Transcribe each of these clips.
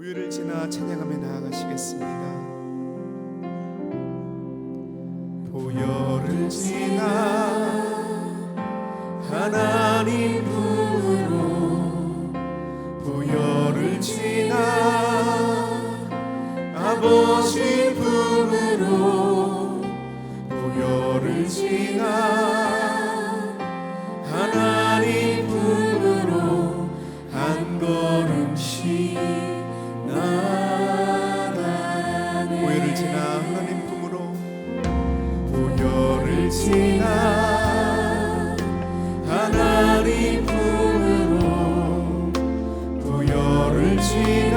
우유를 지나 찬양하며 나아가시겠습니다. 보혈을 지나 하나님 품으로, 보혈을 지나 아버지 품으로, 보혈을 지나 하나님 품으로 한 걸음씩 나가네. 보혈을 지나 하나님 품으로, 보혈을 지나 하나님 품으로, 보혈을 지나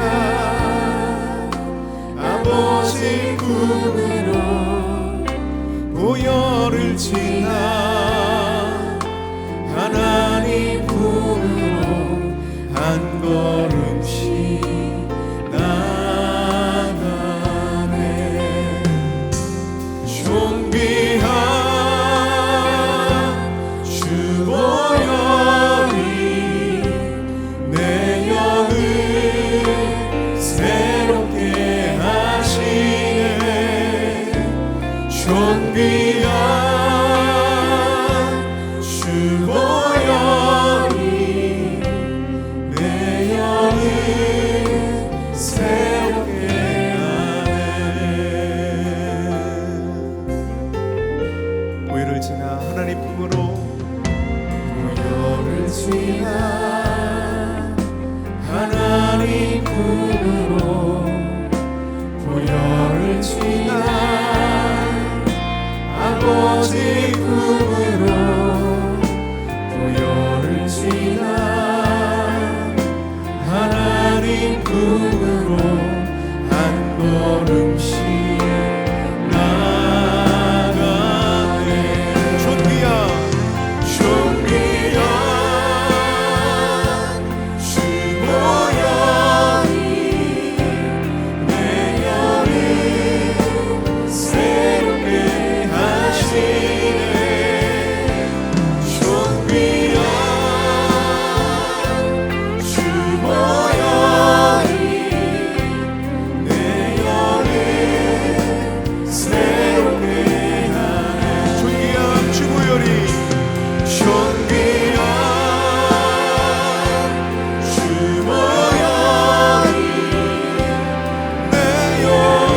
아버지 품으로, 보혈을 지나 하나님 품으로 한 걸음씩 나가네. 존귀한 주 보혈이 내 영을 새롭게 하시네. 존귀한 주 보혈이 내 영을 새롭게 하네. 보혈을 지나 하나님 품으로, 보혈을 지나 하나님 품으로, 보혈을 지나 아버지 품으로, 보혈을 지나 하나님 품으로 한 걸음씩 나가네. 존귀한 주 보혈이 내 영을 새롭게 하시네. 존귀한 주 보혈이 내 영을 새롭게 하네. 존귀한 주 보혈이, 존귀한 주 보혈이 내 영을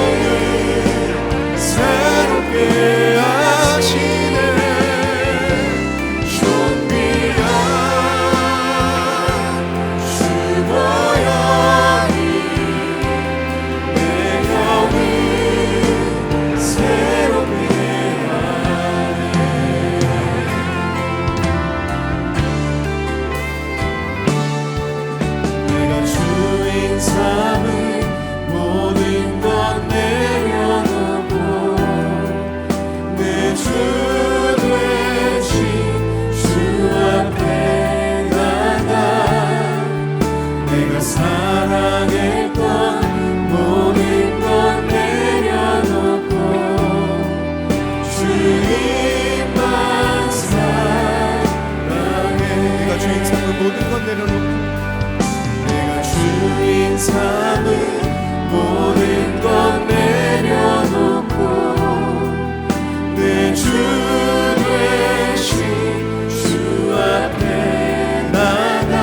새롭게 하시네. 존귀한 주 보혈이 내 영을 새롭게 하네. 내가 주인 삼은 모든 것 내려놓고 내 주 되신 주 앞에 나가, 내가 사랑했던 모든 것 내려놓고 주님만 사랑해. 내가 주인 삼은 모든 것 내려놓고, 내가 주인 삼은 모든 것 내려놓고 내 주 되신 주 앞에 나가,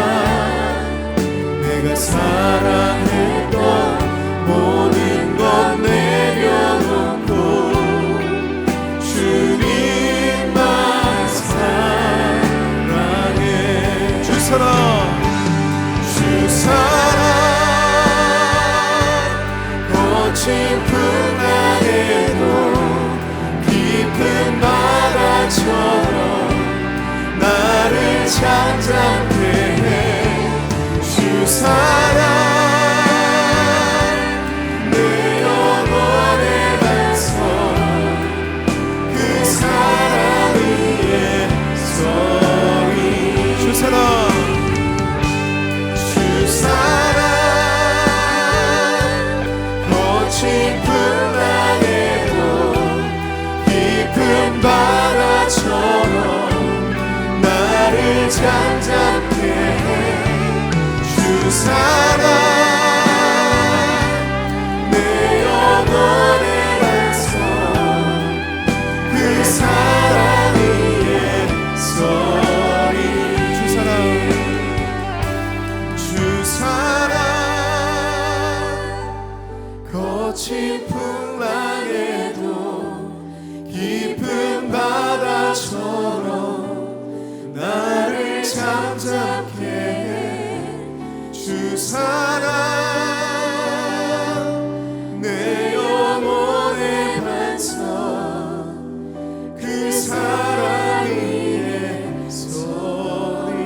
내가 사랑했던 모든 것 내려놓고 주님만 사랑해. 주 사랑, 주 사랑 거친 풍랑에도 깊은 바다처럼 나를 잠잠케 해. 주 사랑 내 영혼의 반석, 그 사랑 위에 서리. 주 사랑, 주 사랑 거친 풍랑에도 깊은 바다처럼 나를 잠잠케 해. 주 사랑 거친 풍랑에도 깊은 바다처럼 나를 잠잠케 해 주 사랑 내 영혼의 반석 그 사랑 위에 서리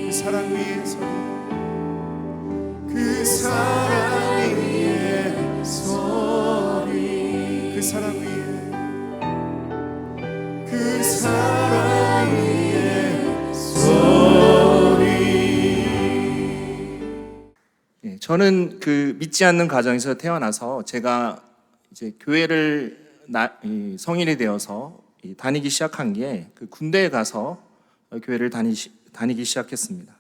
그 사랑 위에 서리 그 사랑 위에 서리 그 사랑 위에 그 사랑 위에 서리. 예, 저는 그 믿지 않는 가정에서 태어나서 제가 이제 교회를 성인이 되어서 다니기 시작한 게 그 군대에 가서 교회를 다니기 시작했습니다.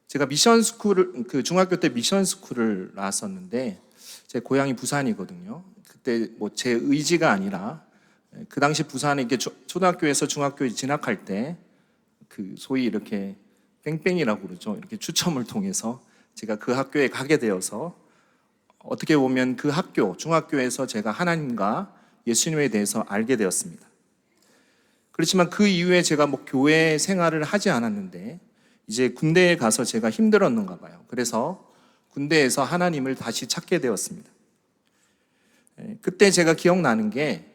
제가 미션 스쿨을 그 중학교 때 미션 스쿨을 나왔었는데 제 고향이 부산이거든요. 그때 뭐 제 의지가 아니라 그 당시 부산에 이렇게 초등학교에서 중학교에 진학할 때 그 소위 이렇게 뺑뺑이라고 그러죠. 이렇게 추첨을 통해서 제가 그 학교에 가게 되어서 어떻게 보면 그 학교 중학교에서 제가 하나님과 예수님에 대해서 알게 되었습니다. 그렇지만 그 이후에 제가 뭐 교회 생활을 하지 않았는데 이제 군대에 가서 제가 힘들었는가 봐요. 그래서 군대에서 하나님을 다시 찾게 되었습니다. 그때 제가 기억나는 게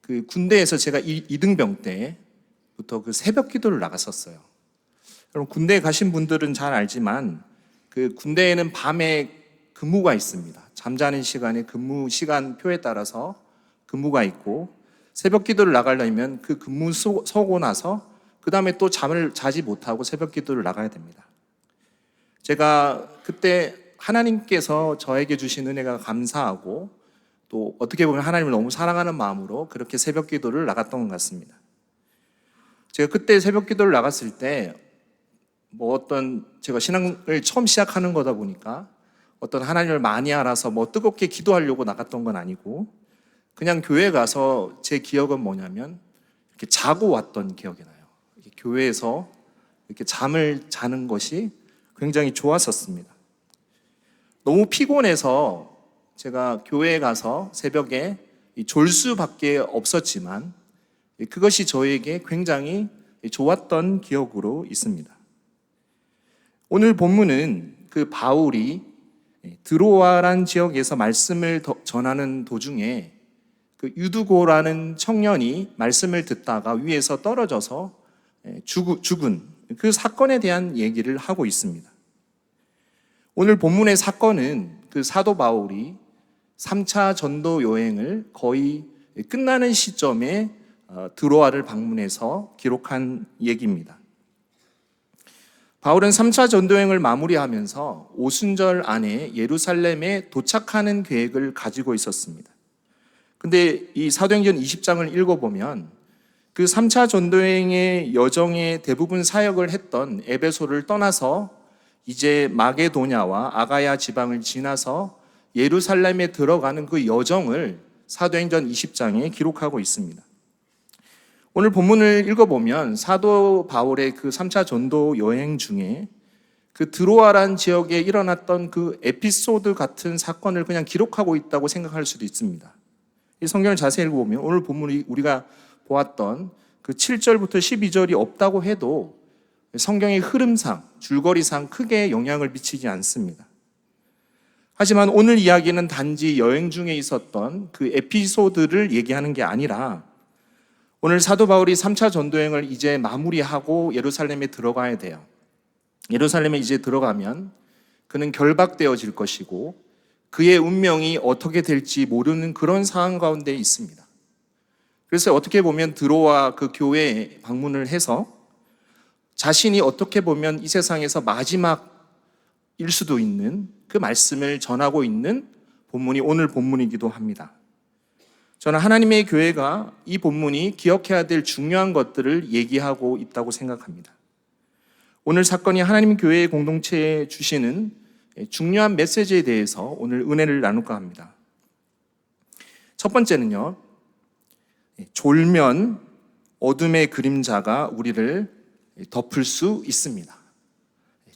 그 군대에서 제가 이등병 때부터 그 새벽 기도를 나갔었어요. 여러분 군대에 가신 분들은 잘 알지만 그 군대에는 밤에 근무가 있습니다. 잠자는 시간에 근무 시간표에 따라서 근무가 있고 새벽 기도를 나가려면 그 근무 서고 나서 그 다음에 또 잠을 자지 못하고 새벽 기도를 나가야 됩니다. 제가 그때 하나님께서 저에게 주신 은혜가 감사하고 또 어떻게 보면 하나님을 너무 사랑하는 마음으로 그렇게 새벽 기도를 나갔던 것 같습니다. 제가 그때 새벽 기도를 나갔을 때 뭐 어떤 제가 신앙을 처음 시작하는 거다 보니까 어떤 하나님을 많이 알아서 뭐 뜨겁게 기도하려고 나갔던 건 아니고 그냥 교회 가서 제 기억은 뭐냐면 이렇게 자고 왔던 기억이 나요. 교회에서 이렇게 잠을 자는 것이 굉장히 좋았었습니다. 너무 피곤해서 제가 교회에 가서 새벽에 졸수밖에 없었지만 그것이 저에게 굉장히 좋았던 기억으로 있습니다. 오늘 본문은 그 바울이 드로아란 지역에서 말씀을 전하는 도중에 그 유두고라는 청년이 말씀을 듣다가 위에서 떨어져서 죽은 그 사건에 대한 얘기를 하고 있습니다. 오늘 본문의 사건은 그 사도 바울이 3차 전도 여행을 거의 끝나는 시점에 드로아를 방문해서 기록한 얘기입니다. 바울은 3차 전도여행을 마무리하면서 오순절 안에 예루살렘에 도착하는 계획을 가지고 있었습니다. 근데 이 사도행전 20장을 읽어보면 그 3차 전도여행의 여정의 대부분 사역을 했던 에베소를 떠나서 이제 마게도냐와 아가야 지방을 지나서 예루살렘에 들어가는 그 여정을 사도행전 20장에 기록하고 있습니다. 오늘 본문을 읽어보면 사도 바울의 그 3차 전도 여행 중에 그 드로아란 지역에 일어났던 그 에피소드 같은 사건을 그냥 기록하고 있다고 생각할 수도 있습니다. 이 성경을 자세히 읽어보면 오늘 본문이 우리가 보았던 그 7절부터 12절이 없다고 해도 성경의 흐름상, 줄거리상 크게 영향을 미치지 않습니다. 하지만 오늘 이야기는 단지 여행 중에 있었던 그 에피소드를 얘기하는 게 아니라 오늘 사도 바울이 3차 전도여행을 이제 마무리하고 예루살렘에 들어가야 돼요. 예루살렘에 이제 들어가면 그는 결박되어질 것이고 그의 운명이 어떻게 될지 모르는 그런 상황 가운데 있습니다. 그래서 어떻게 보면 드로아 그 교회에 방문을 해서 자신이 어떻게 보면 이 세상에서 마지막일 수도 있는 그 말씀을 전하고 있는 본문이 오늘 본문이기도 합니다. 저는 하나님의 교회가 이 본문이 기억해야 될 중요한 것들을 얘기하고 있다고 생각합니다. 오늘 사건이 하나님 교회의 공동체에 주시는 중요한 메시지에 대해서 오늘 은혜를 나눌까 합니다. 첫 번째는요, 졸면 어둠의 그림자가 우리를 덮을 수 있습니다.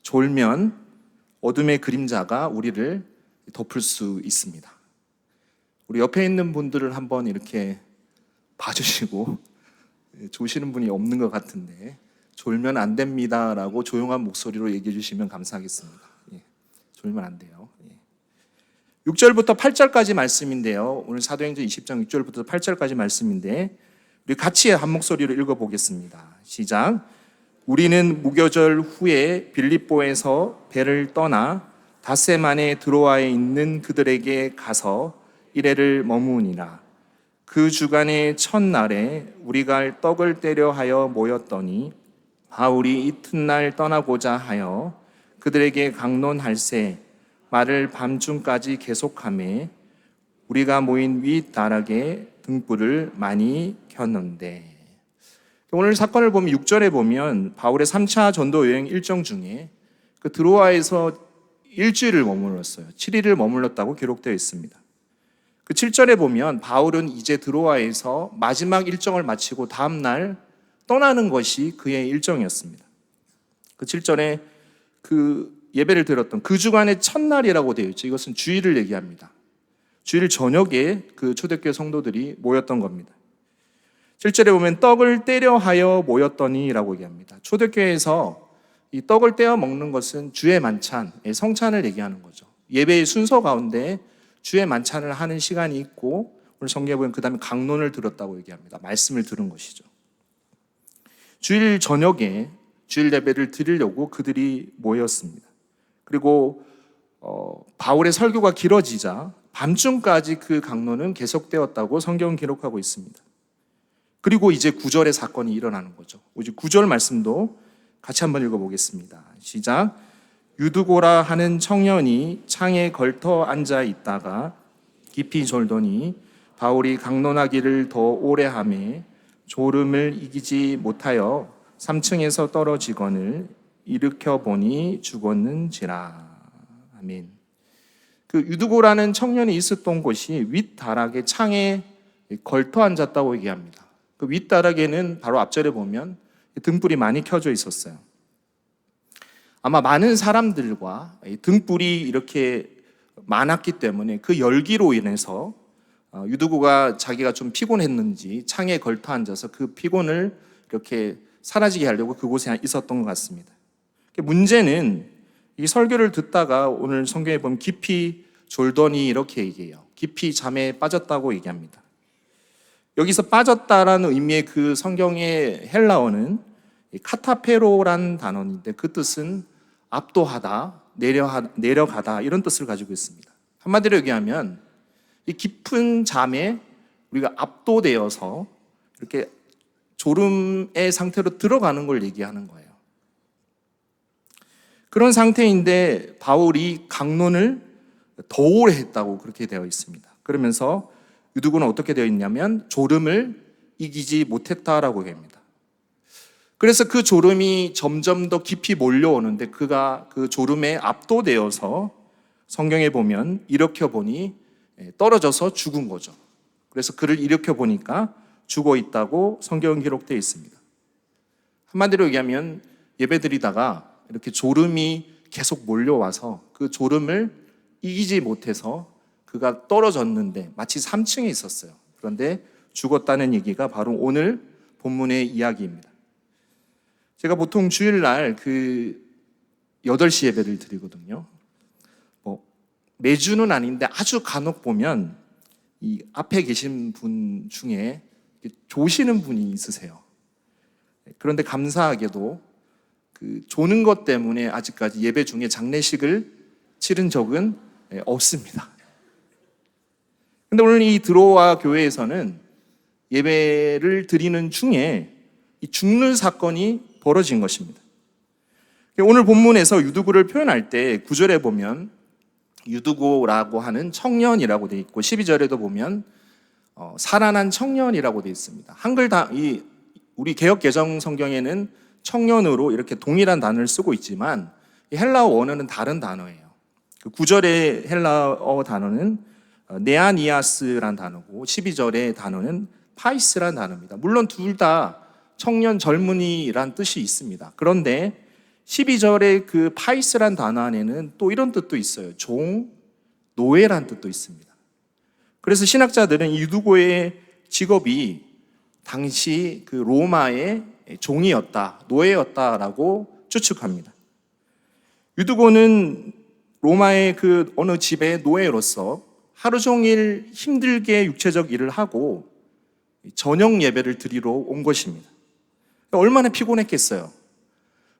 졸면 어둠의 그림자가 우리를 덮을 수 있습니다. 우리 옆에 있는 분들을 한번 이렇게 봐주시고, 조시는 분이 없는 것 같은데 졸면 안 됩니다라고 조용한 목소리로 얘기해 주시면 감사하겠습니다. 졸면 안 돼요. 6절부터 8절까지 말씀인데요. 오늘 사도행전 20장 6절부터 8절까지 말씀인데 우리 같이 한 목소리로 읽어보겠습니다. 시작. 우리는 무교절 후에 빌립보에서 배를 떠나 닷새만에 드로아에 있는 그들에게 가서 이래를 머무니라. 그 주간의 첫날에 우리가 떡을 떼려 하여 모였더니 바울이 이튿날 떠나고자 하여 그들에게 강론할세 말을 밤중까지 계속하매 우리가 모인 윗다락에 등불을 많이 켰는데. 오늘 사건을 보면 6절에 보면 바울의 3차 전도 여행 일정 중에 그 드로아에서 일주일을 머물렀어요. 7일을 머물렀다고 기록되어 있습니다. 그 7절에 보면 바울은 이제 드로아에서 마지막 일정을 마치고 다음 날 떠나는 것이 그의 일정이었습니다. 그 7절에 그 예배를 드렸던 그 주간의 첫날이라고 되어 있죠. 이것은 주일을 얘기합니다. 주일 저녁에 그 초대교회 성도들이 모였던 겁니다. 7절에 보면 떡을 떼려 하여 모였더니라고 얘기합니다. 초대교회에서 이 떡을 떼어 먹는 것은 주의 만찬, 성찬을 얘기하는 거죠. 예배의 순서 가운데 주의 만찬을 하는 시간이 있고 오늘 성경에 보면 그 다음에 강론을 들었다고 얘기합니다. 말씀을 들은 것이죠. 주일 저녁에 주일 예배를 드리려고 그들이 모였습니다. 그리고 바울의 설교가 길어지자 밤중까지 그 강론은 계속되었다고 성경은 기록하고 있습니다. 그리고 이제 9절의 사건이 일어나는 거죠. 이제 9절 말씀도 같이 한번 읽어보겠습니다. 시작. 유두고라 하는 청년이 창에 걸터 앉아 있다가 깊이 졸더니 바울이 강론하기를 더 오래 하매 졸음을 이기지 못하여 3층에서 떨어지거늘 일으켜 보니 죽었는지라. 아멘. 그 유두고라는 청년이 있었던 곳이 윗다락의 창에 걸터 앉았다고 얘기합니다. 그 윗다락에는 바로 앞절에 보면 등불이 많이 켜져 있었어요. 아마 많은 사람들과 등불이 이렇게 많았기 때문에 그 열기로 인해서 유두고가 자기가 좀 피곤했는지 창에 걸터 앉아서 그 피곤을 이렇게 사라지게 하려고 그곳에 있었던 것 같습니다. 문제는 이 설교를 듣다가 오늘 성경에 보면 깊이 졸더니 이렇게 얘기해요. 깊이 잠에 빠졌다고 얘기합니다. 여기서 빠졌다라는 의미의 그 성경의 헬라어는 카타페로란 단어인데 그 뜻은 압도하다, 내려가다 이런 뜻을 가지고 있습니다. 한마디로 얘기하면 이 깊은 잠에 우리가 압도되어서 이렇게 졸음의 상태로 들어가는 걸 얘기하는 거예요. 그런 상태인데 바울이 강론을 더 오래 했다고 그렇게 되어 있습니다. 그러면서 유두고는 어떻게 되어 있냐면 졸음을 이기지 못했다라고 합니다. 그래서 그 졸음이 점점 더 깊이 몰려오는데 그가 그 졸음에 압도되어서 성경에 보면 일으켜 보니 떨어져서 죽은 거죠. 그래서 그를 일으켜 보니까 죽어 있다고 성경은 기록되어 있습니다. 한마디로 얘기하면 예배드리다가 이렇게 졸음이 계속 몰려와서 그 졸음을 이기지 못해서 그가 떨어졌는데 마치 3층에 있었어요. 그런데 죽었다는 얘기가 바로 오늘 본문의 이야기입니다. 제가 보통 주일날 그 8시 예배를 드리거든요. 매주는 아닌데 아주 간혹 보면 이 앞에 계신 분 중에 조시는 분이 있으세요. 그런데 감사하게도 그 조는 것 때문에 아직까지 예배 중에 장례식을 치른 적은 없습니다. 근데 오늘 이 드로아 교회에서는 예배를 드리는 중에 이 죽는 사건이 벌어진 것입니다. 오늘 본문에서 유두고를 표현할 때 9절에 보면 유두고라고 하는 청년이라고 되어 있고 12절에도 보면 살아난 청년이라고 되어 있습니다. 한글 우리 개역 개정 성경에는 청년으로 이렇게 동일한 단어를 쓰고 있지만 이 헬라어 원어는 다른 단어예요. 9절의 헬라어 단어는 네아니아스란 단어고 12절의 단어는 파이스란 단어입니다. 물론 둘 다 청년 젊은이란 뜻이 있습니다. 그런데 12절의 그 파이스란 단어 안에는 또 이런 뜻도 있어요. 종, 노예란 뜻도 있습니다. 그래서 신학자들은 이 유두고의 직업이 당시 그 로마의 종이었다, 노예였다라고 추측합니다. 유두고는 로마의 그 어느 집의 노예로서 하루 종일 힘들게 육체적 일을 하고 저녁 예배를 드리러 온 것입니다. 얼마나 피곤했겠어요.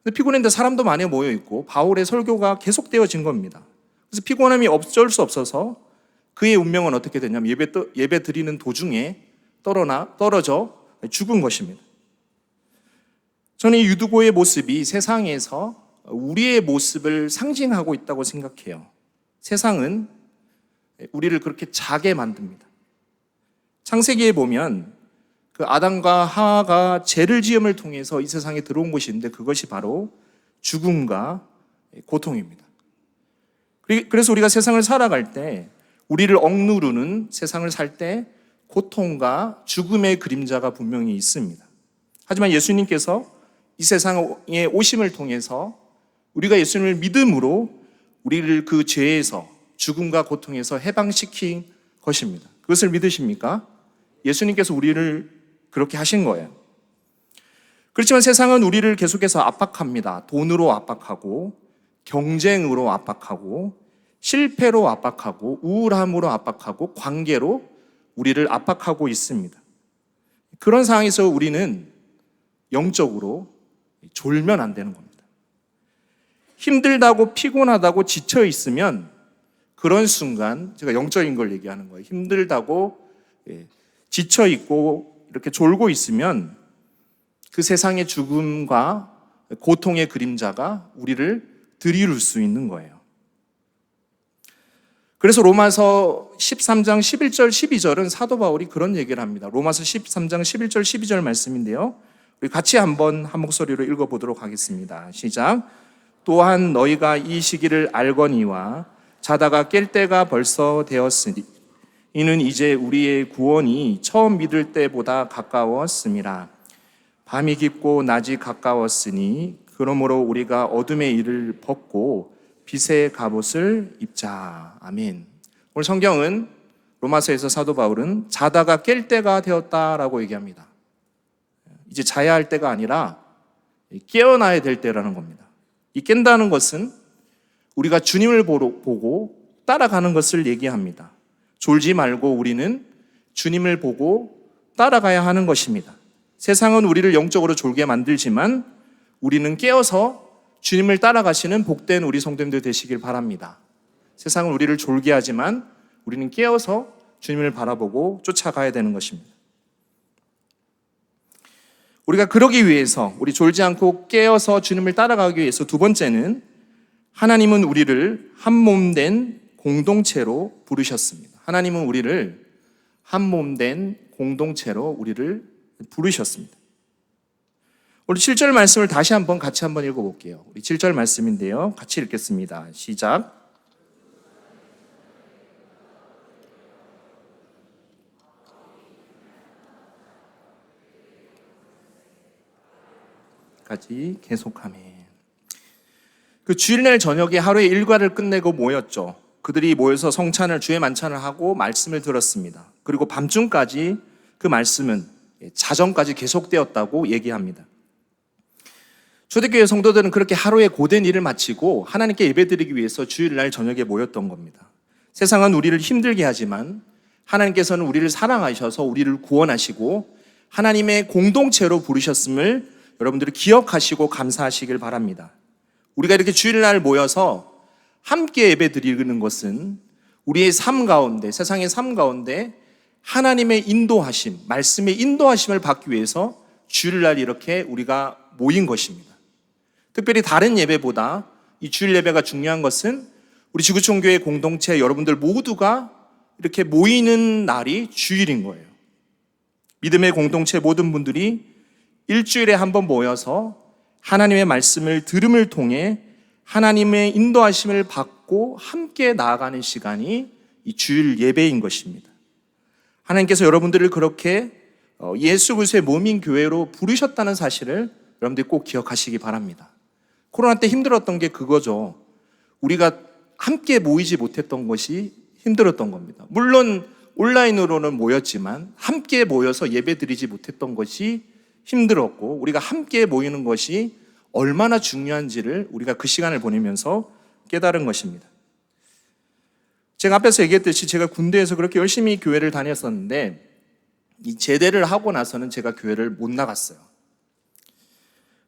근데 피곤했는데 사람도 많이 모여 있고 바울의 설교가 계속되어진 겁니다. 그래서 피곤함이 어쩔 수 없어서 그의 운명은 어떻게 되냐면 예배 드리는 도중에 떨어져 죽은 것입니다. 저는 이 유두고의 모습이 세상에서 우리의 모습을 상징하고 있다고 생각해요. 세상은 우리를 그렇게 작게 만듭니다. 창세기에 보면 그 아담과 하와가 죄를 지음을 통해서 이 세상에 들어온 것인데 그것이 바로 죽음과 고통입니다. 그래서 우리가 세상을 살아갈 때 우리를 억누르는 세상을 살 때 고통과 죽음의 그림자가 분명히 있습니다. 하지만 예수님께서 이 세상에 오심을 통해서 우리가 예수님을 믿음으로 우리를 그 죄에서 죽음과 고통에서 해방시킨 것입니다. 그것을 믿으십니까? 예수님께서 우리를 그렇게 하신 거예요. 그렇지만 세상은 우리를 계속해서 압박합니다. 돈으로 압박하고 경쟁으로 압박하고 실패로 압박하고 우울함으로 압박하고 관계로 우리를 압박하고 있습니다. 그런 상황에서 우리는 영적으로 졸면 안 되는 겁니다. 힘들다고 피곤하다고 지쳐 있으면 그런 순간, 제가 영적인 걸 얘기하는 거예요. 힘들다고 지쳐 있고 이렇게 졸고 있으면 그 세상의 죽음과 고통의 그림자가 우리를 들이룰 수 있는 거예요. 그래서 로마서 13장 11절 12절은 사도 바울이 그런 얘기를 합니다. 로마서 13장 11절 12절 말씀인데요. 우리 같이 한번 한 목소리로 읽어보도록 하겠습니다. 시작. 또한 너희가 이 시기를 알거니와 자다가 깰 때가 벌써 되었으니 이는 이제 우리의 구원이 처음 믿을 때보다 가까웠음이라. 밤이 깊고 낮이 가까웠으니 그러므로 우리가 어둠의 일을 벗고 빛의 갑옷을 입자. 아멘. 오늘 성경은 로마서에서 사도 바울은 자다가 깰 때가 되었다라고 얘기합니다. 이제 자야 할 때가 아니라 깨어나야 될 때라는 겁니다. 이 깬다는 것은 우리가 주님을 보고 따라가는 것을 얘기합니다. 졸지 말고 우리는 주님을 보고 따라가야 하는 것입니다. 세상은 우리를 영적으로 졸게 만들지만 우리는 깨어서 주님을 따라가시는 복된 우리 성도님들 되시길 바랍니다. 세상은 우리를 졸게 하지만 우리는 깨어서 주님을 바라보고 쫓아가야 되는 것입니다. 우리가 그러기 위해서 우리 졸지 않고 깨어서 주님을 따라가기 위해서 두 번째는 하나님은 우리를 한 몸 된 공동체로 부르셨습니다. 하나님은 우리를 한 몸 된 공동체로 우리를 부르셨습니다. 우리 7절 말씀을 다시 한번 같이 한번 읽어볼게요. 우리 7절 말씀인데요. 같이 읽겠습니다. 시작. 까지 계속하면 그 주일날 저녁에 하루의 일과를 끝내고 모였죠. 그들이 모여서 성찬을 주의 만찬을 하고 말씀을 들었습니다. 그리고 밤중까지 그 말씀은 자정까지 계속되었다고 얘기합니다. 초대교회 성도들은 그렇게 하루의 고된 일을 마치고 하나님께 예배드리기 위해서 주일날 저녁에 모였던 겁니다. 세상은 우리를 힘들게 하지만 하나님께서는 우리를 사랑하셔서 우리를 구원하시고 하나님의 공동체로 부르셨음을 여러분들이 기억하시고 감사하시길 바랍니다. 우리가 이렇게 주일날 모여서 함께 예배드리는 것은 우리의 삶 가운데, 세상의 삶 가운데 하나님의 인도하심, 말씀의 인도하심을 받기 위해서 주일날 이렇게 우리가 모인 것입니다. 특별히 다른 예배보다 이 주일 예배가 중요한 것은 우리 지구촌교회 공동체 여러분들 모두가 이렇게 모이는 날이 주일인 거예요. 믿음의 공동체 모든 분들이 일주일에 한 번 모여서 하나님의 말씀을 들음을 통해 하나님의 인도하심을 받고 함께 나아가는 시간이 이 주일 예배인 것입니다. 하나님께서 여러분들을 그렇게 예수 그리스도의 몸인 교회로 부르셨다는 사실을 여러분들이 꼭 기억하시기 바랍니다. 코로나 때 힘들었던 게 그거죠. 우리가 함께 모이지 못했던 것이 힘들었던 겁니다. 물론 온라인으로는 모였지만 함께 모여서 예배드리지 못했던 것이 힘들었고, 우리가 함께 모이는 것이 얼마나 중요한지를 우리가 그 시간을 보내면서 깨달은 것입니다. 제가 앞에서 얘기했듯이 제가 군대에서 그렇게 열심히 교회를 다녔었는데, 이 제대를 하고 나서는 제가 교회를 못 나갔어요.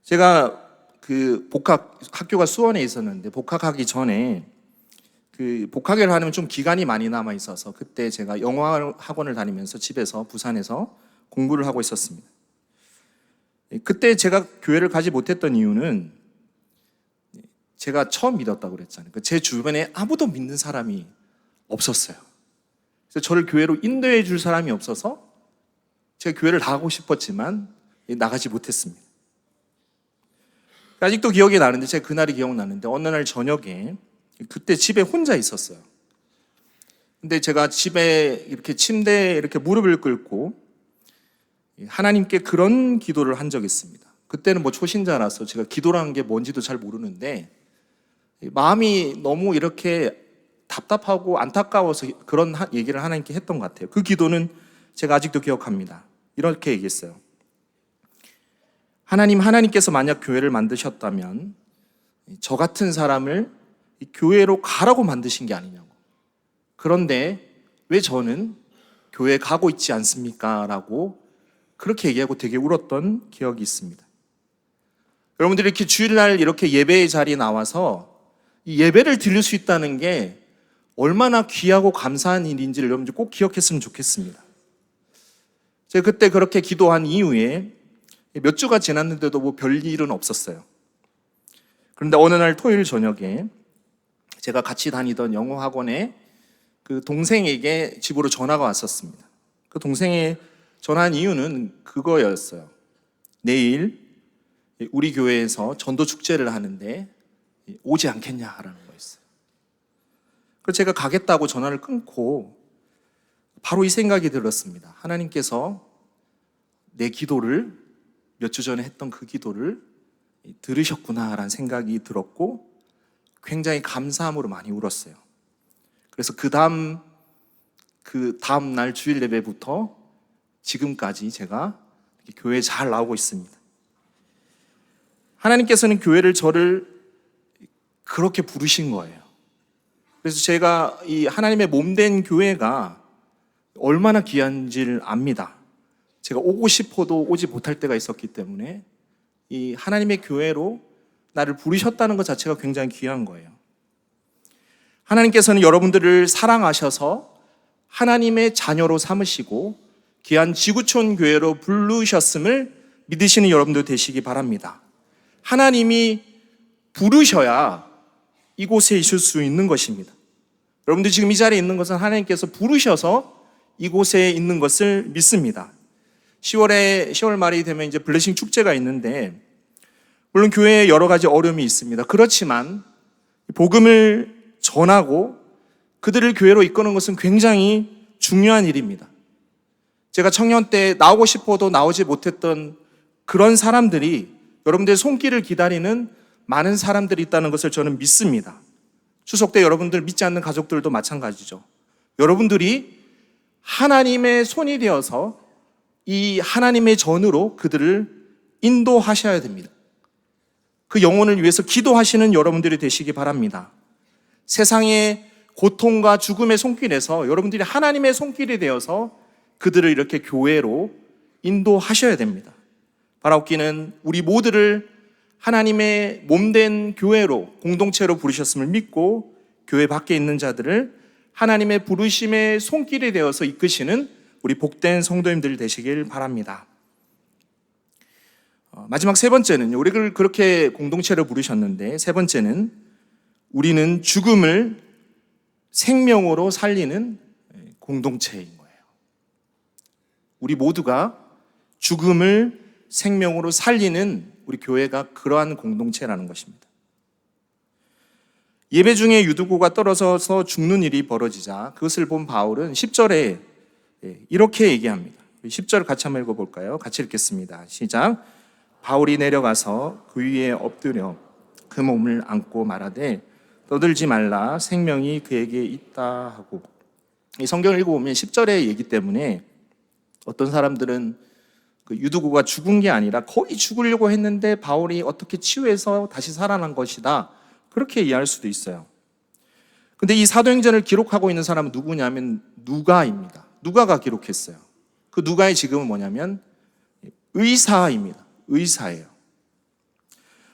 제가 학교가 수원에 있었는데, 복학하기 전에 복학을 하면 좀 기간이 많이 남아 있어서 그때 제가 영어 학원을 다니면서 집에서 부산에서 공부를 하고 있었습니다. 그때 제가 교회를 가지 못했던 이유는 제가 처음 믿었다고 그랬잖아요. 제 주변에 아무도 믿는 사람이 없었어요. 그래서 저를 교회로 인도해 줄 사람이 없어서 제가 교회를 나가고 싶었지만 나가지 못했습니다. 아직도 기억이 나는데, 제가 그날이 기억나는데, 어느 날 저녁에 그때 집에 혼자 있었어요. 근데 제가 집에 이렇게 침대에 이렇게 무릎을 꿇고 하나님께 그런 기도를 한 적이 있습니다. 그때는 초신자라서 제가 기도라는 게 뭔지도 잘 모르는데, 마음이 너무 이렇게 답답하고 안타까워서 그런 얘기를 하나님께 했던 것 같아요. 그 기도는 제가 아직도 기억합니다. 이렇게 얘기했어요. 하나님께서 만약 교회를 만드셨다면 저 같은 사람을 교회로 가라고 만드신 게 아니냐고. 그런데 왜 저는 교회에 가고 있지 않습니까? 라고 그렇게 얘기하고 되게 울었던 기억이 있습니다. 여러분들이 이렇게 주일날 이렇게 예배의 자리에 나와서 이 예배를 드릴 수 있다는 게 얼마나 귀하고 감사한 일인지를 여러분들 꼭 기억했으면 좋겠습니다. 제가 그때 그렇게 기도한 이후에 몇 주가 지났는데도 별일은 없었어요. 그런데 어느 날 토요일 저녁에 제가 같이 다니던 영어 학원에 그 동생에게 집으로 전화가 왔었습니다. 그 동생이 전화한 이유는 그거였어요. 내일 우리 교회에서 전도 축제를 하는데 오지 않겠냐라는 거였어요. 그래서 제가 가겠다고 전화를 끊고 바로 이 생각이 들었습니다. 하나님께서 내 기도를, 몇 주 전에 했던 그 기도를 들으셨구나라는 생각이 들었고 굉장히 감사함으로 많이 울었어요. 그래서 그 다음 날 주일 예배부터 지금까지 제가 교회에 잘 나오고 있습니다. 하나님께서는 저를 그렇게 부르신 거예요. 그래서 제가 이 하나님의 몸된 교회가 얼마나 귀한지를 압니다. 제가 오고 싶어도 오지 못할 때가 있었기 때문에 이 하나님의 교회로 나를 부르셨다는 것 자체가 굉장히 귀한 거예요. 하나님께서는 여러분들을 사랑하셔서 하나님의 자녀로 삼으시고 귀한 지구촌 교회로 부르셨음을 믿으시는 여러분들 되시기 바랍니다. 하나님이 부르셔야 이곳에 있을 수 있는 것입니다. 여러분들 지금 이 자리에 있는 것은 하나님께서 부르셔서 이곳에 있는 것을 믿습니다. 10월 말이 되면 이제 블레싱 축제가 있는데, 물론 교회에 여러 가지 어려움이 있습니다. 그렇지만 복음을 전하고 그들을 교회로 이끄는 것은 굉장히 중요한 일입니다. 제가 청년 때 나오고 싶어도 나오지 못했던 그런 사람들이 여러분들의 손길을 기다리는 많은 사람들이 있다는 것을 저는 믿습니다. 추석 때 여러분들 믿지 않는 가족들도 마찬가지죠. 여러분들이 하나님의 손이 되어서 이 하나님의 전으로 그들을 인도하셔야 됩니다. 그 영혼을 위해서 기도하시는 여러분들이 되시기 바랍니다. 세상의 고통과 죽음의 손길에서 여러분들이 하나님의 손길이 되어서 그들을 이렇게 교회로 인도하셔야 됩니다. 바라옵기는 우리 모두를 하나님의 몸된 교회로, 공동체로 부르셨음을 믿고 교회 밖에 있는 자들을 하나님의 부르심의 손길이 되어서 이끄시는 우리 복된 성도님들 되시길 바랍니다. 마지막 세 번째는, 우리를 그렇게 공동체로 부르셨는데, 세 번째는 우리는 죽음을 생명으로 살리는 공동체인 거예요. 우리 모두가 죽음을 생명으로 살리는 우리 교회가 그러한 공동체라는 것입니다. 예배 중에 유두고가 떨어져서 죽는 일이 벌어지자 그것을 본 바울은 10절에 이렇게 얘기합니다. 10절 같이 한번 읽어볼까요? 같이 읽겠습니다. 시작. 바울이 내려가서 그 위에 엎드려 그 몸을 안고 말하되 떠들지 말라, 생명이 그에게 있다 하고 이 성경을 읽어보면 10절의 얘기 때문에 어떤 사람들은 그 유두고가 죽은 게 아니라 거의 죽으려고 했는데 바울이 어떻게 치유해서 다시 살아난 것이다, 그렇게 이해할 수도 있어요. 근데 이 사도행전을 기록하고 있는 사람은 누구냐면 누가입니다. 누가가 기록했어요. 그 누가의 직업은 뭐냐면 의사입니다. 의사예요.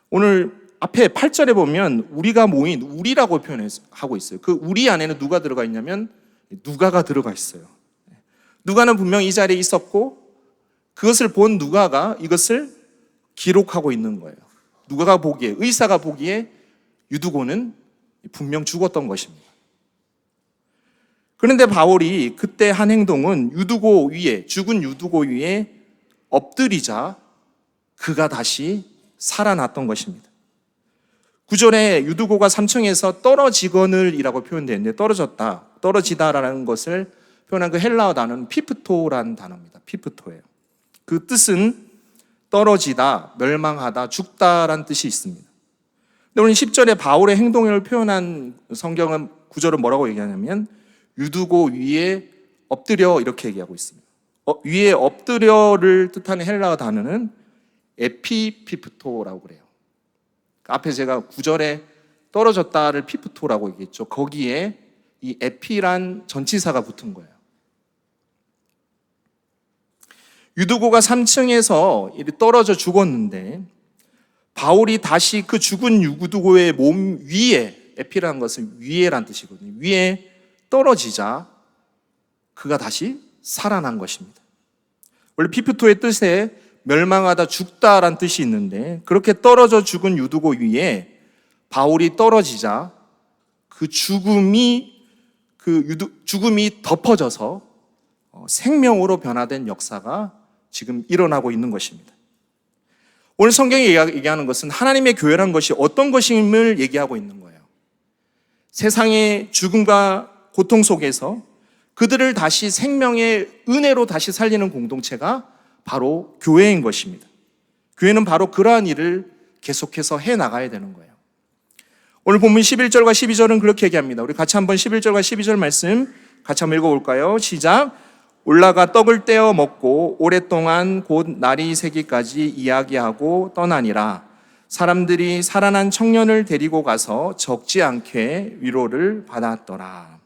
오늘 앞에 8절에 보면 우리가 모인, 우리라고 표현하고 있어요. 그 우리 안에는 누가 들어가 있냐면 누가가 들어가 있어요. 누가는 분명히 이 자리에 있었고 그것을 본 누가가 이것을 기록하고 있는 거예요. 누가가 보기에, 의사가 보기에 유두고는 분명 죽었던 것입니다. 그런데 바울이 그때 한 행동은 유두고 위에, 죽은 유두고 위에 엎드리자 그가 다시 살아났던 것입니다. 9절에 유두고가 3층에서 떨어지거늘 이라고 표현되는데 떨어졌다, 떨어지다라는 것을 표현한 그 헬라어 단어는 피프토라는 단어입니다. 피프토예요. 그 뜻은 떨어지다, 멸망하다, 죽다라는 뜻이 있습니다. 근데 오늘 10절에 바울의 행동을 표현한 성경은 9절은 뭐라고 얘기하냐면 유두고 위에 엎드려 이렇게 얘기하고 있습니다. 위에 엎드려를 뜻하는 헬라어 단어는 에피피프토라고 그래요. 앞에 제가 9절에 떨어졌다를 피프토라고 얘기했죠. 거기에 이 에피란 전치사가 붙은 거예요. 유두고가 3층에서 떨어져 죽었는데 바울이 다시 그 죽은 유두고의 몸 위에, 에피라는 것은 위에란 뜻이거든요. 위에 떨어지자 그가 다시 살아난 것입니다. 원래 피프토의 뜻에 멸망하다, 죽다란 뜻이 있는데 그렇게 떨어져 죽은 유두고 위에 바울이 떨어지자 그 죽음이 덮어져서 생명으로 변화된 역사가 지금 일어나고 있는 것입니다. 오늘 성경이 얘기하는 것은 하나님의 교회란 것이 어떤 것임을 얘기하고 있는 거예요. 세상의 죽음과 고통 속에서 그들을 다시 생명의 은혜로 다시 살리는 공동체가 바로 교회인 것입니다. 교회는 바로 그러한 일을 계속해서 해나가야 되는 거예요. 오늘 본문 11절과 12절은 그렇게 얘기합니다. 우리 같이 한번 11절과 12절 말씀 같이 한번 읽어볼까요? 시작. 올라가 떡을 떼어 먹고 오랫동안 곧 날이 새기까지 이야기하고 떠나니라. 사람들이 살아난 청년을 데리고 가서 적지 않게 위로를 받았더라.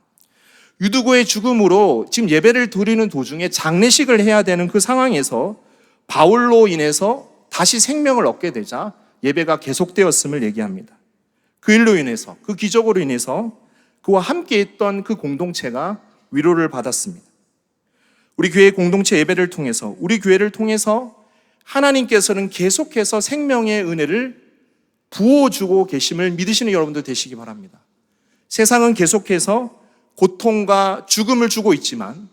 유두고의 죽음으로 지금 예배를 드리는 도중에 장례식을 해야 되는 그 상황에서 바울로 인해서 다시 생명을 얻게 되자 예배가 계속되었음을 얘기합니다. 그 일로 인해서, 그 기적으로 인해서 그와 함께 있던 그 공동체가 위로를 받았습니다. 우리 교회 공동체 예배를 통해서, 우리 교회를 통해서 하나님께서는 계속해서 생명의 은혜를 부어주고 계심을 믿으시는 여러분들 되시기 바랍니다. 세상은 계속해서 고통과 죽음을 주고 있지만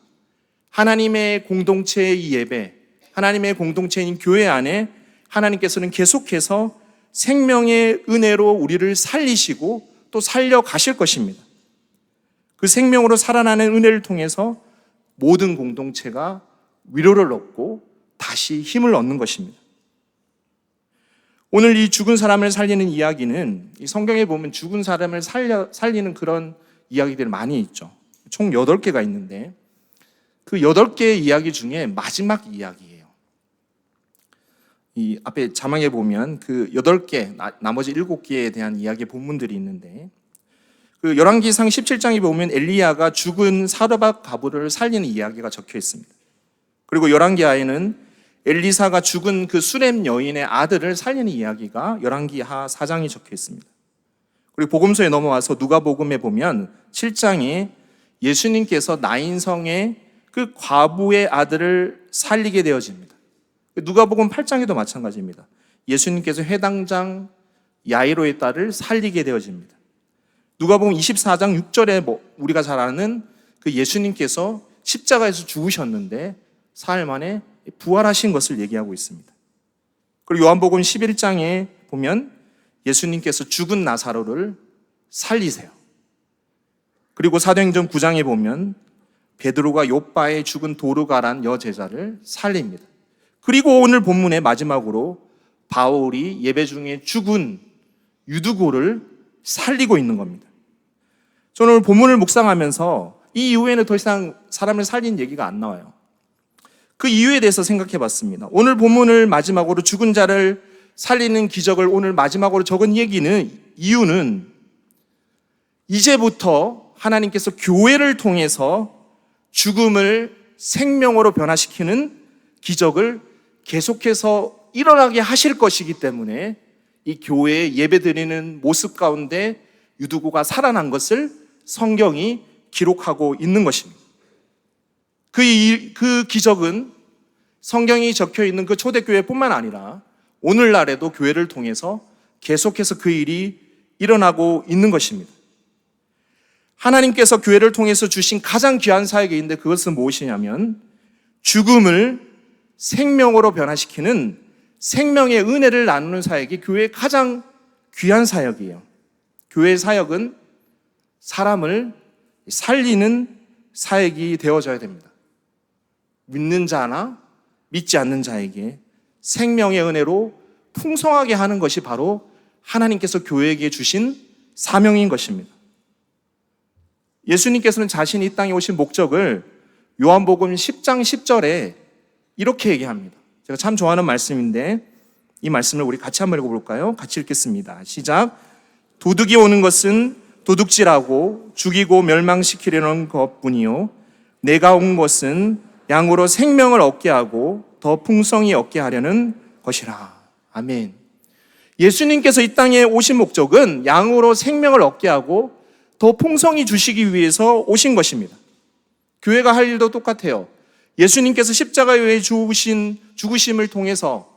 하나님의 공동체의 이 예배, 하나님의 공동체인 교회 안에 하나님께서는 계속해서 생명의 은혜로 우리를 살리시고 또 살려가실 것입니다. 그 생명으로 살아나는 은혜를 통해서 모든 공동체가 위로를 얻고 다시 힘을 얻는 것입니다. 오늘 이 죽은 사람을 살리는 이야기는 이 성경에 보면 죽은 사람을 살리는 그런 이야기들이 많이 있죠. 총 8개가 있는데 그 8개의 이야기 중에 마지막 이야기예요. 이 앞에 자막에 보면 그 8개, 나머지 7개에 대한 이야기 본문들이 있는데 그 열왕기상 17장에 보면 엘리야가 죽은 사르밧 가부를 살리는 이야기가 적혀 있습니다. 그리고 열왕기하에는 엘리사가 죽은 그 수렘 여인의 아들을 살리는 이야기가 열왕기하 4장이 적혀 있습니다. 그리고 복음서에 넘어와서 누가복음에 보면 7장에 예수님께서 나인성의 그 과부의 아들을 살리게 되어집니다. 누가복음 8장에도 마찬가지입니다. 예수님께서 회당장 야이로의 딸을 살리게 되어집니다. 누가복음 24장 6절에 우리가 잘 아는 그 예수님께서 십자가에서 죽으셨는데 사흘 만에 부활하신 것을 얘기하고 있습니다. 그리고 요한복음 11장에 보면 예수님께서 죽은 나사로를 살리세요. 그리고 사도행전 9장에 보면 베드로가 욥바에 죽은 도르가란 여제자를 살립니다. 그리고 오늘 본문의 마지막으로 바울이 예배 중에 죽은 유두고를 살리고 있는 겁니다. 저는 오늘 본문을 묵상하면서 이 이후에는 더 이상 사람을 살린 얘기가 안 나와요. 그 이유에 대해서 생각해 봤습니다. 오늘 본문을 마지막으로 죽은 자를 살리는 기적을 오늘 마지막으로 적은 이유는 이제부터 하나님께서 교회를 통해서 죽음을 생명으로 변화시키는 기적을 계속해서 일어나게 하실 것이기 때문에 이 교회에 예배드리는 모습 가운데 유두고가 살아난 것을 성경이 기록하고 있는 것입니다. 그 기적은 성경이 적혀 있는 그 초대교회뿐만 아니라 오늘날에도 교회를 통해서 계속해서 그 일이 일어나고 있는 것입니다. 하나님께서 교회를 통해서 주신 가장 귀한 사역이 있는데 그것은 무엇이냐면 죽음을 생명으로 변화시키는 생명의 은혜를 나누는 사역이 교회의 가장 귀한 사역이에요. 교회의 사역은 사람을 살리는 사역이 되어져야 됩니다. 믿는 자나 믿지 않는 자에게 생명의 은혜로 풍성하게 하는 것이 바로 하나님께서 교회에게 주신 사명인 것입니다. 예수님께서는 자신이 이 땅에 오신 목적을 요한복음 10장 10절에 이렇게 얘기합니다. 제가 참 좋아하는 말씀인데 이 말씀을 우리 같이 한번 읽어볼까요? 같이 읽겠습니다. 시작. 도둑이 오는 것은 도둑질하고 죽이고 멸망시키려는 것뿐이요 내가 온 것은 양으로 생명을 얻게 하고 더 풍성히 얻게 하려는 것이라. 아멘. 예수님께서 이 땅에 오신 목적은 양으로 생명을 얻게 하고 더 풍성히 주시기 위해서 오신 것입니다. 교회가 할 일도 똑같아요. 예수님께서 십자가에 죽으심을 통해서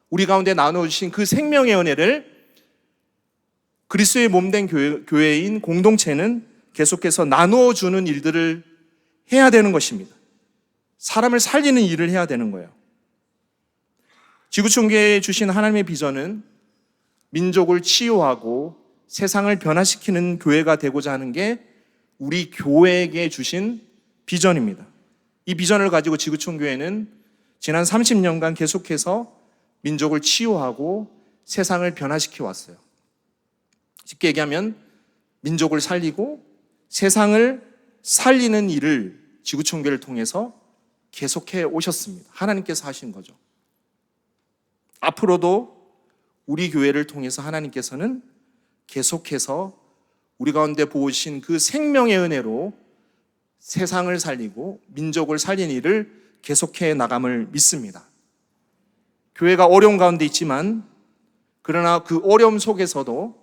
우리 가운데 나눠주신 그 생명의 은혜를 그리스도의 몸된 교회인 공동체는 계속해서 나누어 주는 일들을 해야 되는 것입니다. 사람을 살리는 일을 해야 되는 거예요. 지구촌교회에 주신 하나님의 비전은 민족을 치유하고 세상을 변화시키는 교회가 되고자 하는 게 우리 교회에게 주신 비전입니다. 이 비전을 가지고 지구촌교회는 지난 30년간 계속해서 민족을 치유하고 세상을 변화시켜 왔어요. 쉽게 얘기하면 민족을 살리고 세상을 살리는 일을 지구촌교회를 통해서 계속해 오셨습니다. 하나님께서 하신 거죠. 앞으로도 우리 교회를 통해서 하나님께서는 계속해서 우리 가운데 부어주신 그 생명의 은혜로 세상을 살리고 민족을 살리는 일을 계속해 나감을 믿습니다. 교회가 어려운 가운데 있지만 그러나 그 어려움 속에서도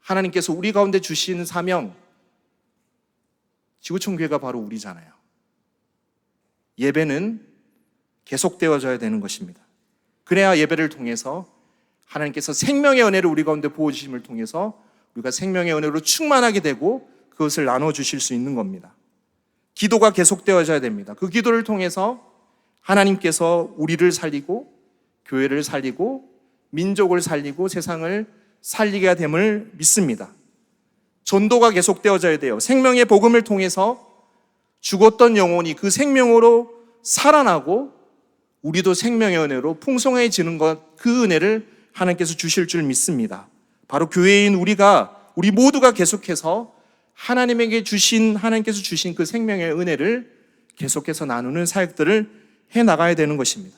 하나님께서 우리 가운데 주신 사명, 지구촌교회가 바로 우리잖아요. 예배는 계속되어져야 되는 것입니다. 그래야 예배를 통해서 하나님께서 생명의 은혜를 우리 가운데 부어주심을 통해서 우리가 생명의 은혜로 충만하게 되고 그것을 나눠주실 수 있는 겁니다. 기도가 계속되어져야 됩니다. 그 기도를 통해서 하나님께서 우리를 살리고 교회를 살리고 민족을 살리고 세상을 살리게 됨을 믿습니다. 전도가 계속되어져야 돼요. 생명의 복음을 통해서 죽었던 영혼이 그 생명으로 살아나고 우리도 생명의 은혜로 풍성해지는 것, 그 은혜를 하나님께서 주실 줄 믿습니다. 바로 교회인 우리 모두가 계속해서 하나님께서 주신 그 생명의 은혜를 계속해서 나누는 사역들을 해 나가야 되는 것입니다.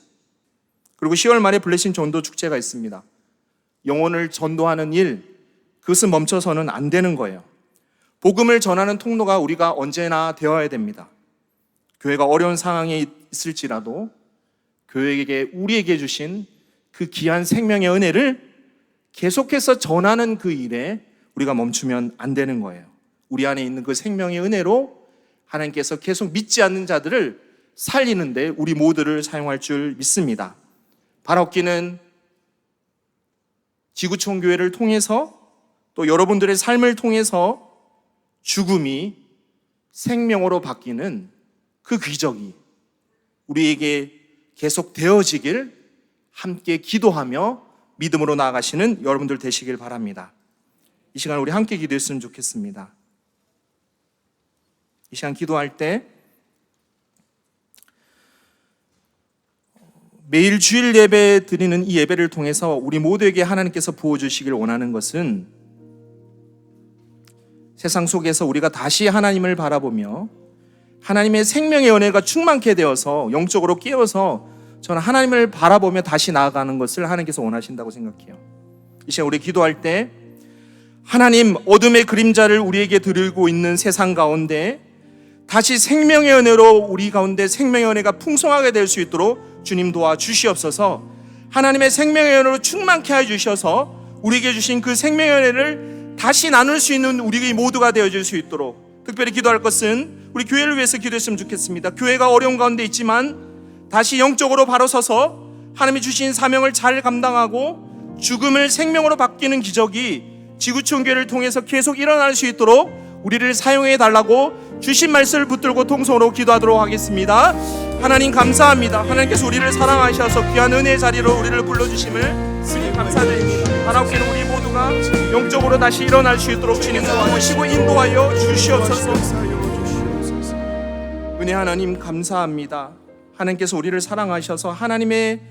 그리고 10월 말에 블레싱 전도 축제가 있습니다. 영혼을 전도하는 일, 그것은 멈춰서는 안 되는 거예요. 복음을 전하는 통로가 우리가 언제나 되어야 됩니다. 교회가 어려운 상황에 있을지라도 교회에게 우리에게 주신 그 귀한 생명의 은혜를 계속해서 전하는 그 일에 우리가 멈추면 안 되는 거예요. 우리 안에 있는 그 생명의 은혜로 하나님께서 계속 믿지 않는 자들을 살리는데 우리 모두를 사용할 줄 믿습니다. 바라옵기는 지구촌교회를 통해서 또 여러분들의 삶을 통해서 죽음이 생명으로 바뀌는 그 기적이 우리에게 계속 되어지길 함께 기도하며 믿음으로 나아가시는 여러분들 되시길 바랍니다. 이 시간 우리 함께 기도했으면 좋겠습니다. 이 시간 기도할 때 매일 주일 예배 드리는 이 예배를 통해서 우리 모두에게 하나님께서 부어주시길 원하는 것은 세상 속에서 우리가 다시 하나님을 바라보며 하나님의 생명의 은혜가 충만케 되어서 영적으로 깨어서 저는 하나님을 바라보며 다시 나아가는 것을 하나님께서 원하신다고 생각해요. 이 시간 우리 기도할 때 하나님, 어둠의 그림자를 우리에게 들고 있는 세상 가운데 다시 생명의 은혜로 우리 가운데 생명의 은혜가 풍성하게 될 수 있도록 주님 도와주시옵소서. 하나님의 생명의 은혜로 충만케 하여 주셔서 우리에게 주신 그 생명의 은혜를 다시 나눌 수 있는 우리 모두가 되어질 수 있도록 특별히 기도할 것은 우리 교회를 위해서 기도했으면 좋겠습니다. 교회가 어려운 가운데 있지만 다시 영적으로 바로 서서 하나님이 주신 사명을 잘 감당하고 죽음을 생명으로 바뀌는 기적이 지구촌교회를 통해서 계속 일어날 수 있도록 우리를 사용해 달라고 주신 말씀을 붙들고 통성으로 기도하도록 하겠습니다. 하나님 감사합니다. 하나님께서 우리를 사랑하셔서 귀한 은혜의 자리로 우리를 불러주심을 주님 감사드립니다. 바라옵기는 우리 모두가 영적으로 다시 일어날 수 있도록 주님 도와주시고 인도하여 주시옵소서. 은혜 하나님 감사합니다. 하나님께서 우리를 사랑하셔서 하나님의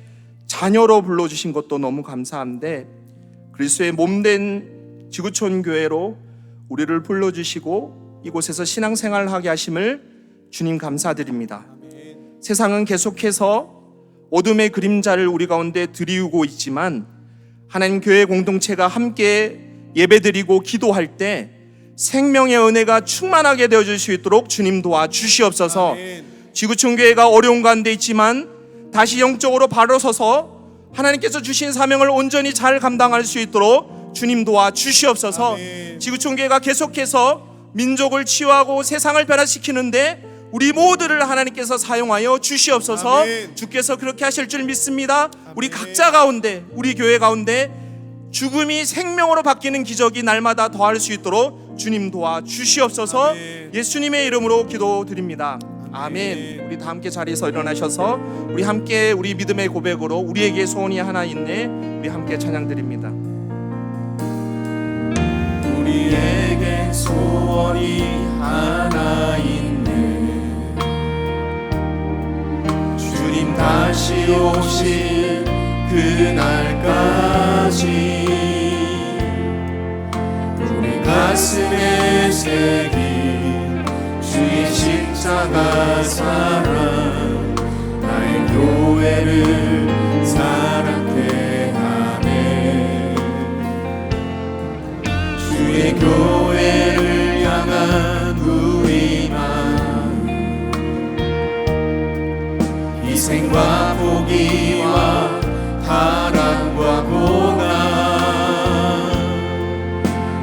자녀로 불러주신 것도 너무 감사한데 그리스도의 몸된 지구촌 교회로 우리를 불러주시고 이곳에서 신앙생활을 하게 하심을 주님 감사드립니다. 세상은 계속해서 어둠의 그림자를 우리 가운데 드리우고 있지만 하나님 교회 공동체가 함께 예배드리고 기도할 때 생명의 은혜가 충만하게 되어질 수 있도록 주님 도와주시옵소서. 지구촌 교회가 어려운 가운데 있지만 다시 영적으로 바로 서서 하나님께서 주신 사명을 온전히 잘 감당할 수 있도록 주님 도와주시옵소서. 지구촌 교회가 계속해서 민족을 치유하고 세상을 변화시키는데 우리 모두를 하나님께서 사용하여 주시옵소서. 아멘. 주께서 그렇게 하실 줄 믿습니다. 우리 각자 가운데, 우리 교회 가운데 죽음이 생명으로 바뀌는 기적이 날마다 더할 수 있도록 주님 도와주시옵소서. 아멘. 예수님의 이름으로 기도드립니다. 아멘. 우리 다 함께 자리에서 일어나셔서 우리 함께 우리 믿음의 고백으로 우리에게 소원이 하나 있네, 우리 함께 찬양드립니다. 우리에게 소원이 하나 있네. 주님 다시 오실 그날까지 우리 가슴에 새긴 주의 십자가 사랑, 나의 교회를 사랑케 하네. 주의 교회를 향한 우리 마음, 희생과 포기와 타락과 고난,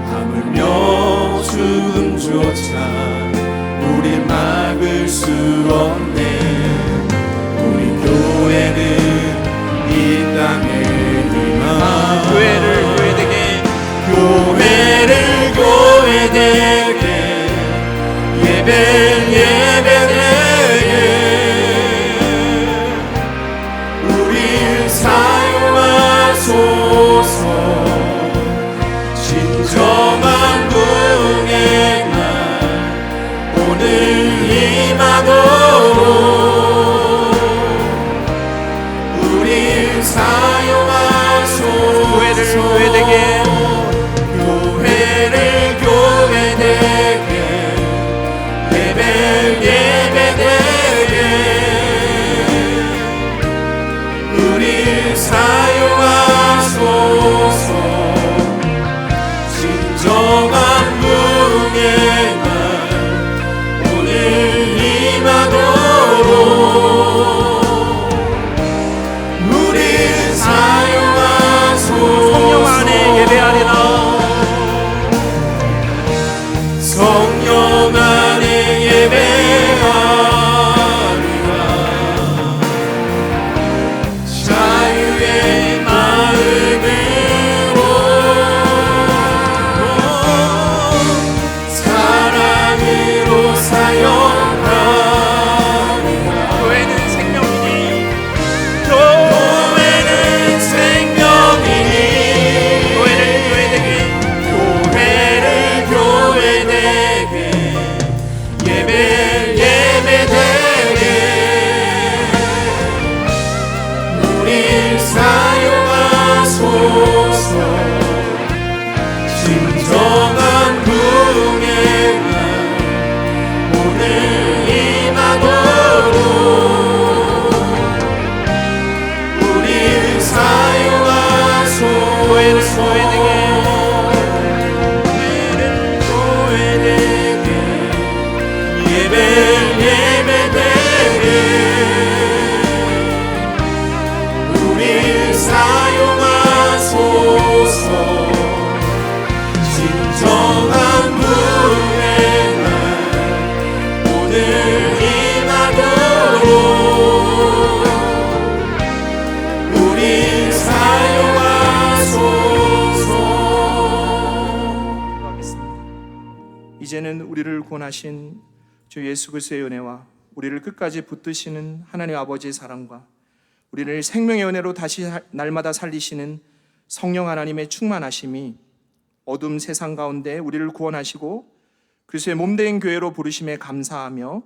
하물며 죽음조차 우릴 막을 수 없네. 우리 교회는 이 땅의 희망, 교회를 교회되게, 교회를 교회되게, 예배되게 우릴 사용하소서. 진정한 부흥의 날 오늘 임하도록 이제는 우리를 구원하신 주 예수 그리스도의 은혜와 우리를 끝까지 붙드시는 하나님 아버지의 사랑과 우리를 생명의 은혜로 다시 날마다 살리시는 성령 하나님의 충만하심이 어둠 세상 가운데 우리를 구원하시고 그리스도의 몸된 교회로 부르심에 감사하며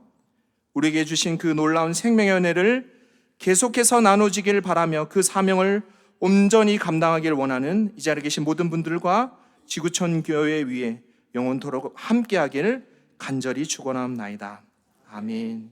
우리에게 주신 그 놀라운 생명의 은혜를 계속해서 나눠지길 바라며 그 사명을 온전히 감당하길 원하는 이 자리에 계신 모든 분들과 지구촌 교회 위에 영원토록 함께하기를 간절히 축원합니다. 아멘.